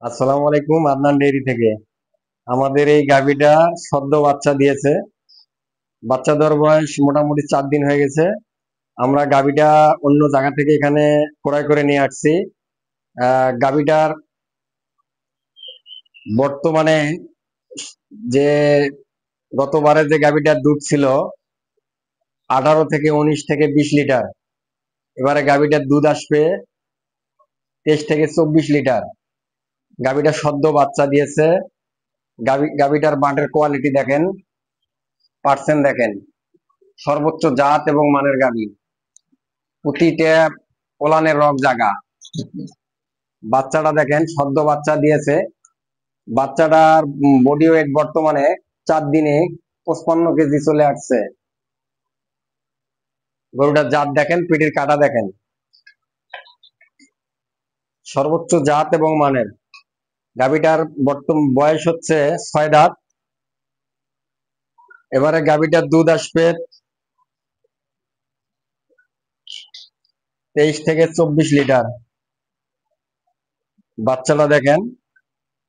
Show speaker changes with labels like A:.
A: আসসালামু আলাইকুম, আদনান ডেইরি থেকে। আমাদের এই গাভীটা সদ্য বাচ্চা দিয়েছে। বাচ্চা দেওয়ার বয়স মোটামুটি 4 দিন হয়ে গেছে। আমরা গাভীটা অন্য জায়গা থেকে এখানে ক্রয় করে নিয়ে আসছি। গাভীটার বর্তমানে যে গতবারে যে গাভীটার দুধ ছিল 18 থেকে 19 থেকে 20 লিটার, এবারে গাভীটার দুধ আসবে 23 থেকে 24 লিটার। গাভীটা সদ্য বাচ্চা দিয়েছে। গাভীটার বাটের কোয়ালিটি দেখেন, পার্সেন্ট দেখেন, সর্বোচ্চ জাত এবং মানের গাভী। প্রতিটা ওলানের রক জাগা। বাচ্চাটা দেখেন, সদ্য বাচ্চা দিয়েছে। বাচ্চাটার বডি ওয়েট বর্তমানে 4 দিনে 55 কেজি চলে আসছে। গরুটার জাত দেখেন, পিঠির কাটা দেখেন, সর্বোচ্চ জাত এবং মানের। গাভীটার বর্তমান বয়স হচ্ছে 6 দাঁত। এবারে গাভীটার দুধ আসবে 23 থেকে 24 লিটার। বাচ্চাটা দেখেন,